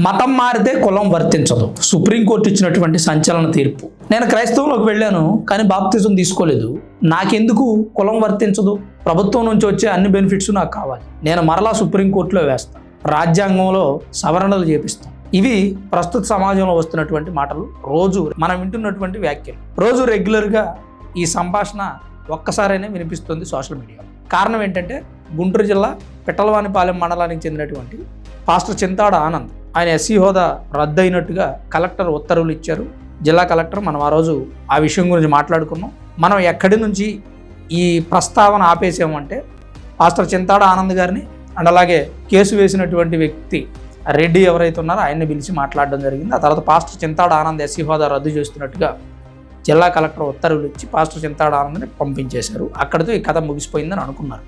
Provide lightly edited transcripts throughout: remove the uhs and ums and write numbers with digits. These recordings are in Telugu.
మతం మారితే కులం వర్తించదు. సుప్రీంకోర్టు ఇచ్చినటువంటి సంచలన తీర్పు. నేను క్రైస్తవంలోకి వెళ్ళాను, కానీ బాప్తిజం తీసుకోలేదు. నాకెందుకు కులం వర్తించదు? ప్రభుత్వం నుంచి వచ్చే అన్ని బెనిఫిట్స్ నాకు కావాలి. నేను మరలా సుప్రీంకోర్టులో వేస్తాను, రాజ్యాంగంలో సవరణలు చేపిస్తాను. ఇవి ప్రస్తుత సమాజంలో వస్తున్నటువంటి మాటలు, రోజు మనం వింటున్నటువంటి వ్యాఖ్యలు. రోజు రెగ్యులర్గా ఈ సంభాషణ ఒక్కసారైనా వినిపిస్తుంది సోషల్ మీడియాలో. కారణం ఏంటంటే, గుంటూరు జిల్లా పిట్టలవానిపాలెం మండలానికి చెందినటువంటి పాస్టర్ చింతాడ ఆనంద్, ఆయన ఎస్సీ హోదా రద్దయినట్టుగా కలెక్టర్ ఉత్తర్వులు ఇచ్చారు. జిల్లా కలెక్టర్, మనం ఆ రోజు ఆ విషయం గురించి మాట్లాడుకున్నాం. మనం ఎక్కడి నుంచి ఈ ప్రస్తావన ఆపేసామంటే, పాస్టర్ చింతాడ ఆనంద్ గారిని అండ్ అలాగే కేసు వేసినటువంటి వ్యక్తి రెడ్డి ఎవరైతే ఉన్నారో ఆయన్ని పిలిచి మాట్లాడడం జరిగింది. ఆ తర్వాత పాస్టర్ చింతాడ ఆనంద్ ఎస్సీ హోదా రద్దు చేస్తున్నట్టుగా జిల్లా కలెక్టర్ ఉత్తర్వులు ఇచ్చి పాస్టర్ చింతాడ ఆనంద్ని పంపించేశారు. అక్కడితో ఈ కథ ముగిసిపోయిందని అనుకున్నారు.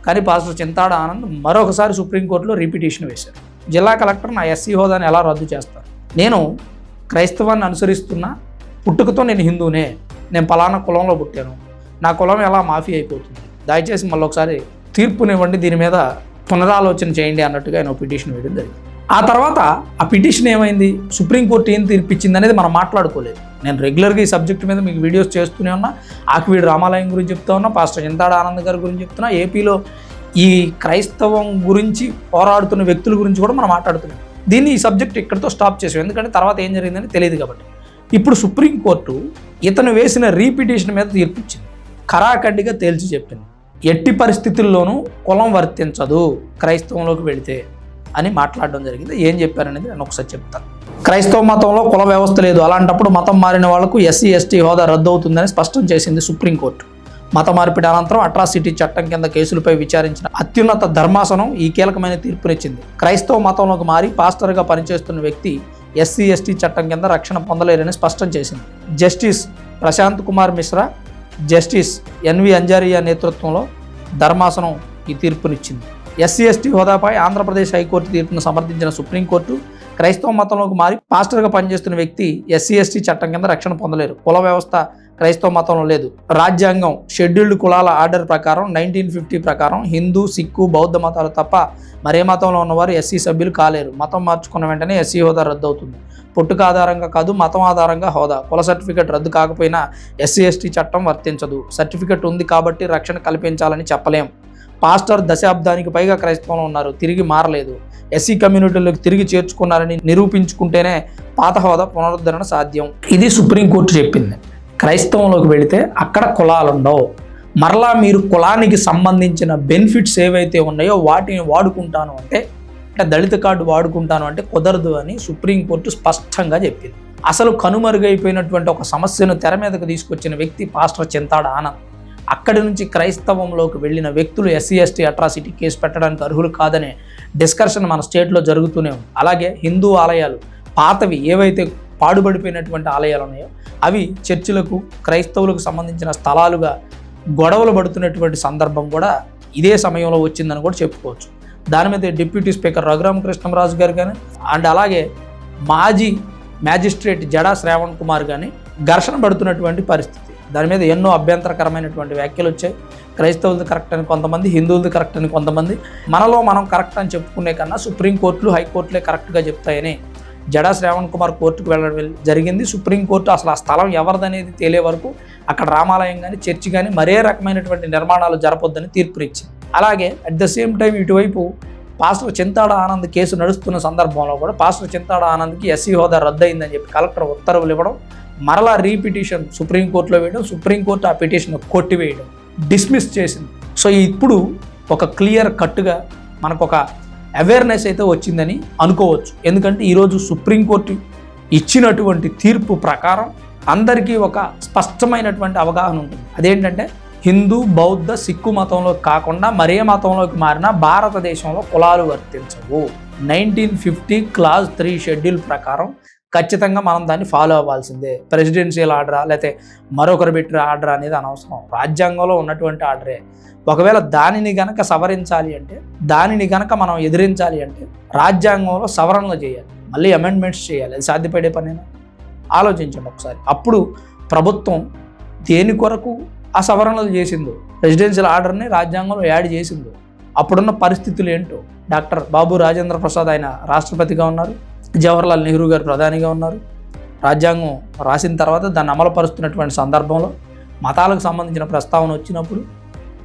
కానీ పాస్టర్ చింతాడ ఆనంద్ మరొకసారి సుప్రీంకోర్టులో రిపిటిషన్ వేశారు. జిల్లా కలెక్టర్ నా ఎస్సీ హోదాని ఎలా రద్దు చేస్తారు? నేను క్రైస్తవాన్ని అనుసరిస్తున్నా, పుట్టుకతో నేను హిందూనే, నేను పలానా కులంలో పుట్టాను, నా కులం ఎలా మాఫీ అయిపోతుంది? దయచేసి మళ్ళీ ఒకసారి తీర్పునివ్వండి, దీని మీద పునరాలోచన చేయండి అన్నట్టుగా ఆయన పిటిషన్ వేయడం జరిగింది. ఆ తర్వాత ఆ పిటిషన్ ఏమైంది, సుప్రీంకోర్టు ఏం తీర్పిచ్చింది అనేది మనం మాట్లాడుకోలేదు. నేను రెగ్యులర్గా ఈ సబ్జెక్ట్ మీద మీకు వీడియోస్ చేస్తూనే ఉన్నా. ఆకివీడు రామాలయం గురించి చెప్తా ఉన్నా, పాస్టర్ చింతాడ ఆనంద్ గారి గురించి చెప్తున్నా, ఏపీలో ఈ క్రైస్తవం గురించి పోరాడుతున్న వ్యక్తుల గురించి కూడా మనం మాట్లాడుతున్నాం. దీన్ని ఈ సబ్జెక్ట్ ఇక్కడితో స్టాప్ చేసాం, ఎందుకంటే తర్వాత ఏం జరిగిందని తెలియదు కాబట్టి. ఇప్పుడు సుప్రీంకోర్టు ఇతను వేసిన రీపిటిషన్ మీద తీర్పిచ్చింది. ఖరాఖండిగా తేల్చి చెప్పింది, ఎట్టి పరిస్థితుల్లోనూ కులం వర్తించదు క్రైస్తవంలోకి వెళితే అని మాట్లాడడం జరిగింది. ఏం చెప్పారనేది నేను ఒకసారి చెప్తాను. క్రైస్తవ మతంలో కుల వ్యవస్థ లేదు, అలాంటప్పుడు మతం మారిన వాళ్లకు ఎస్సీ ఎస్టీ హోదా రద్దు అవుతుందని స్పష్టం చేసింది సుప్రీంకోర్టు. మత మార్పిడి అనంతరం అట్రాసిటీ చట్టం కింద కేసులపై విచారించిన అత్యున్నత ధర్మాసనం ఈ కీలకమైన తీర్పునిచ్చింది. క్రైస్తవ మతంలోకి మారి పాస్టర్గా పనిచేస్తున్న వ్యక్తి ఎస్సీ ఎస్టీ చట్టం కింద రక్షణ పొందలేరని స్పష్టం చేసింది. Justice Prashanth Kumar Mishra, justice N V అంజారియా నేతృత్వంలో ధర్మాసనం ఈ తీర్పునిచ్చింది. ఎస్సీ ఎస్టీ హోదాపై ఆంధ్రప్రదేశ్ హైకోర్టు తీర్పును సమర్థించిన సుప్రీంకోర్టు, క్రైస్తవ మతంలోకి మారి పాస్టర్గా పనిచేస్తున్న వ్యక్తి ఎస్సీ ఎస్టీ చట్టం కింద రక్షణ పొందలేరు. కుల వ్యవస్థ క్రైస్తవ మతంలో లేదు. రాజ్యాంగం షెడ్యూల్డ్ కులాల ఆర్డర్ ప్రకారం 1950 ప్రకారం హిందూ, సిక్కు, బౌద్ధ మతాలు తప్ప మరే మతంలో ఉన్నవారు ఎస్సీ సభ్యులు కాలేరు. మతం మార్చుకున్న వెంటనే ఎస్సీ హోదా రద్దు అవుతుంది. పుట్టుక ఆధారంగా కాదు, మతం ఆధారంగా హోదా. కుల సర్టిఫికెట్ రద్దు కాకపోయినా ఎస్సీ ఎస్టీ చట్టం వర్తించదు. సర్టిఫికెట్ ఉంది కాబట్టి రక్షణ కల్పించాలని చెప్పలేం. పాస్టర్ దశాబ్దానికి పైగా క్రైస్తవంలో ఉన్నారు, తిరిగి మారలేదు. ఎస్సీ కమ్యూనిటీలోకి తిరిగి చేర్చుకున్నారని నిరూపించుకుంటేనే పాత హోదా పునరుద్ధరణ సాధ్యం. ఇది సుప్రీంకోర్టు చెప్పింది. క్రైస్తవంలోకి వెళితే అక్కడ కులాలు ఉండవు. మరలా మీరు కులానికి సంబంధించిన బెనిఫిట్స్ ఏవైతే ఉన్నాయో వాటిని వాడుకుంటాను అంటే దళిత కార్డు వాడుకుంటాను అంటే కుదరదు అని సుప్రీంకోర్టు స్పష్టంగా చెప్పింది. అసలు కనుమరుగైపోయినటువంటి ఒక సమస్యను తెర మీదకు తీసుకొచ్చిన వ్యక్తి పాస్టర్ చింతాడ ఆనంద్. అక్కడి నుంచి క్రైస్తవంలోకి వెళ్ళిన వ్యక్తులు ఎస్సీ ఎస్టీ అట్రాసిటీ కేసు పెట్టడానికి అర్హులు కాదనే డిస్కషన్ మన స్టేట్లో జరుగుతూనే ఉంది. అలాగే హిందూ ఆలయాలు పాతవి ఏవైతే పాడుబడిపోయినటువంటి ఆలయాలు ఉన్నాయో అవి చర్చిలకు, క్రైస్తవులకు సంబంధించిన స్థలాలుగా గొడవలు పడుతున్నటువంటి సందర్భం కూడా ఇదే సమయంలో వచ్చిందని కూడా చెప్పుకోవచ్చు. దాని మీద డిప్యూటీ స్పీకర్ రఘురామకృష్ణరాజు గారు కానీ అండ్ అలాగే మాజీ మ్యాజిస్ట్రేట్ జడా శ్రావణ్ కుమార్ కానీ ఘర్షణ పడుతున్నటువంటి పరిస్థితి. దాని మీద ఎన్నో అభ్యంతరకరమైనటువంటి వ్యాఖ్యలు వచ్చాయి. క్రైస్తవులది కరెక్ట్ అని కొంతమంది, హిందువులది కరెక్ట్ అని కొంతమంది. మనలో మనం కరెక్ట్ అని చెప్పుకునే కన్నా సుప్రీంకోర్టులు, హైకోర్టులే కరెక్ట్గా చెప్తాయని జడా శ్రావణ్ కుమార్ కోర్టుకు వెళ్ళడం జరిగింది. సుప్రీంకోర్టు అసలు ఆ స్థలం ఎవరిదనేది తేలే వరకు అక్కడ రామాలయం కానీ, చర్చి కానీ మరే రకమైనటువంటి నిర్మాణాలు జరపొద్దని తీర్పునిచ్చింది. అలాగే అట్ ద సేమ్ టైం ఇటువైపు పాస్టర్ చింతాడ ఆనంద్ కేసు నడుస్తున్న సందర్భంలో కూడా పాస్టర్ చింతాడ ఆనంద్కి ఎస్సీ హోదా రద్దయిందని చెప్పి కలెక్టర్ ఉత్తర్వులు ఇవ్వడం, మరలా రీపిటిషన్ సుప్రీంకోర్టులో వేయడం, సుప్రీంకోర్టు ఆ పిటిషన్ కొట్టివేయడం, డిస్మిస్ చేసింది. సో ఇప్పుడు ఒక క్లియర్ కట్గా మనకు ఒక అవేర్నెస్ అయితే వచ్చిందని అనుకోవచ్చు. ఎందుకంటే ఈరోజు సుప్రీంకోర్టు ఇచ్చినటువంటి తీర్పు ప్రకారం అందరికీ ఒక స్పష్టమైనటువంటి అవగాహన ఉంటుంది. అదేంటంటే హిందూ, బౌద్ధ, సిక్కు మతంలో కాకుండా మరే మతంలోకి మారినా భారతదేశంలో కులాలు వర్తించవు. 1950 క్లాజ్ 3 షెడ్యూల్ ప్రకారం ఖచ్చితంగా మనం దాన్ని ఫాలో అవ్వాల్సిందే. ప్రెసిడెన్షియల్ ఆర్డరా లేకపోతే మరొకరు పెట్టిన ఆర్డర్ అనేది అనవసరం, రాజ్యాంగంలో ఉన్నటువంటి ఆర్డరే. ఒకవేళ దానిని గనక సవరించాలి అంటే, దానిని గనక మనం ఎదిరించాలి అంటే రాజ్యాంగంలో సవరణలు చేయాలి, మళ్ళీ అమెండ్మెంట్స్ చేయాలి. అది సాధ్యపడే పనేనా? ఆలోచించండి ఒకసారి. అప్పుడు ప్రభుత్వం దేని కొరకు ఆ సవరణలు చేసిందో, రెసిడెన్షియల్ ఆర్డర్ని రాజ్యాంగంలో యాడ్ చేసిందో, అప్పుడున్న పరిస్థితులు ఏంటో. డాక్టర్ బాబు రాజేంద్ర ప్రసాద్ ఆయన రాష్ట్రపతిగా ఉన్నారు, జవహర్లాల్ నెహ్రూ గారు ప్రధానిగా ఉన్నారు. రాజ్యాంగం రాసిన తర్వాత దాన్ని అమలుపరుస్తున్నటువంటి సందర్భంలో మతాలకు సంబంధించిన ప్రస్తావన వచ్చినప్పుడు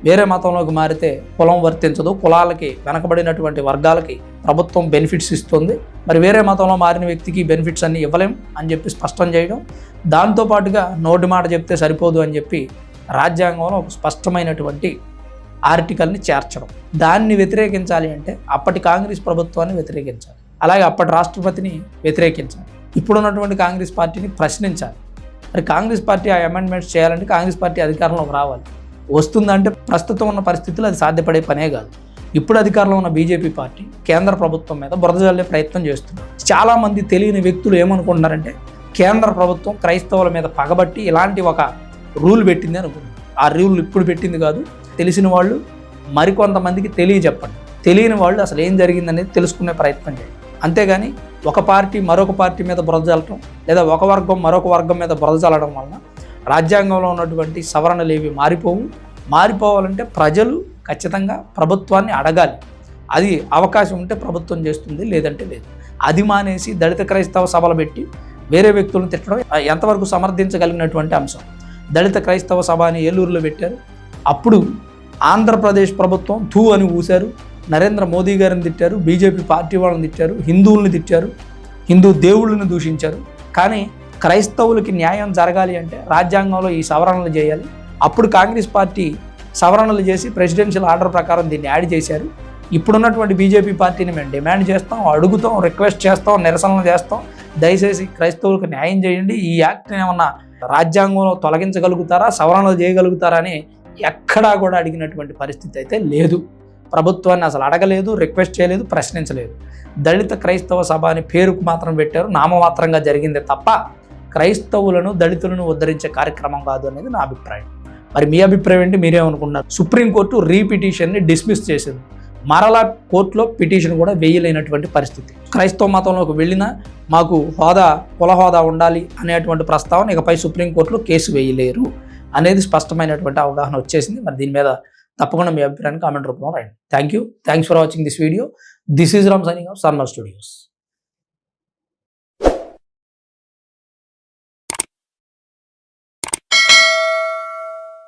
వేరే మతంలోకి మారితే కులం వర్తించదు, కులాలకి వెనకబడినటువంటి వర్గాలకి ప్రభుత్వం బెనిఫిట్స్ ఇస్తుంది, మరి వేరే మతంలో మారిన వ్యక్తికి బెనిఫిట్స్ అన్నీ ఇవ్వలేం అని చెప్పి స్పష్టం చేయడం, దాంతోపాటుగా నోటి మాట చెప్తే సరిపోదు అని చెప్పి రాజ్యాంగంలో ఒక స్పష్టమైనటువంటి ఆర్టికల్ని చేర్చడం. దాన్ని వ్యతిరేకించాలి అంటే అప్పటి కాంగ్రెస్ ప్రభుత్వాన్ని వ్యతిరేకించాలి, అలాగే అప్పటి రాష్ట్రపతిని వ్యతిరేకించాలి, ఇప్పుడున్నటువంటి కాంగ్రెస్ పార్టీని ప్రశ్నించాలి. మరి కాంగ్రెస్ పార్టీ ఆ అమెండ్మెంట్స్ చేయాలంటే కాంగ్రెస్ పార్టీ అధికారంలోకి రావాలి. వస్తుందంటే ప్రస్తుతం ఉన్న పరిస్థితుల్లో అది సాధ్యపడే పనే కాదు. ఇప్పుడు అధికారంలో ఉన్న బీజేపీ పార్టీ కేంద్ర ప్రభుత్వం మీద బురద జల్లే ప్రయత్నం చేస్తున్నారు. చాలామంది తెలియని వ్యక్తులు ఏమనుకుంటున్నారంటే కేంద్ర ప్రభుత్వం క్రైస్తవుల మీద పగబట్టి ఇలాంటి ఒక రూల్ పెట్టింది అనుకుంటున్నారు. ఆ రూల్ ఇప్పుడు పెట్టింది కాదు. తెలిసిన వాళ్ళు మరికొంతమందికి తెలియజెప్పండి, తెలియని వాళ్ళు అసలు ఏం జరిగిందనేది తెలుసుకునే ప్రయత్నం చేయండి. అంతేగాని ఒక పార్టీ మరొక పార్టీ మీద బురద జల్లటం, లేదా ఒక వర్గం మరొక వర్గం మీద బురద జల్లడం వలన రాజ్యాంగంలో ఉన్నటువంటి సవరణలు ఏవి మారిపోవాలంటే ప్రజలు ఖచ్చితంగా ప్రభుత్వాన్ని అడగాలి. అది అవకాశం ఉంటే ప్రభుత్వం చేస్తుంది, లేదంటే లేదు. అది మానేసి దళిత క్రైస్తవ సభలు పెట్టి వేరే వ్యక్తులను తిట్టడం ఎంతవరకు సమర్థించగలిగినటువంటి అంశం. దళిత క్రైస్తవ సభ అని ఏలూరులో పెట్టారు. అప్పుడు ఆంధ్రప్రదేశ్ ప్రభుత్వం థూ అని ఊశారు, నరేంద్ర మోదీ గారిని తిట్టారు, బీజేపీ పార్టీ వాళ్ళని తిట్టారు, హిందువుల్ని తిట్టారు, హిందూ దేవుళ్ళని దూషించారు. కానీ క్రైస్తవులకి న్యాయం జరగాలి అంటే రాజ్యాంగంలో ఈ సవరణలు చేయాలి. అప్పుడు కాంగ్రెస్ పార్టీ సవరణలు చేసి ప్రెసిడెన్షియల్ ఆర్డర్ ప్రకారం దీన్ని యాడ్ చేశారు. ఇప్పుడున్నటువంటి బీజేపీ పార్టీని మేము డిమాండ్ చేస్తాం, అడుగుతాం, రిక్వెస్ట్ చేస్తాం, నిరసనలు చేస్తాం, దయచేసి క్రైస్తవులకు న్యాయం చేయండి, ఈ యాక్ట్ని ఏమన్నా రాజ్యాంగంలో తొలగించగలుగుతారా, సవరణలు చేయగలుగుతారా అని ఎక్కడా కూడా అడిగినటువంటి పరిస్థితి అయితే లేదు. ప్రభుత్వాన్ని అసలు అడగలేదు, రిక్వెస్ట్ చేయలేదు, ప్రశ్నించలేదు. దళిత క్రైస్తవ సభ అని పేరుకు మాత్రం పెట్టారు, నామమాత్రంగా జరిగిందే తప్ప క్రైస్తవులను దళితులను ఉద్ధరించే కార్యక్రమం కాదు అనేది నా అభిప్రాయం. మరి మీ అభిప్రాయం ఏంటి? మీరేమనుకున్నారు? సుప్రీంకోర్టు రీపిటిషన్ని డిస్మిస్ చేసింది, మరలా కోర్టులో పిటిషన్ కూడా వేయలేనటువంటి పరిస్థితి. క్రైస్తవ మతంలోకి వెళ్ళినా మాకు కుల హోదా ఉండాలి అనేటువంటి ప్రస్తావన ఇకపై సుప్రీంకోర్టులో కేసు వేయలేరు అనేది స్పష్టమైనటువంటి అవగాహన వచ్చేసింది. మరి దీని మీద తప్పకుండా మీ అభిప్రాయాన్ని కామెంట్ రూపంలో రాయండి. Thanks for watching this video. This is Ram signing off సన్మర్ studios.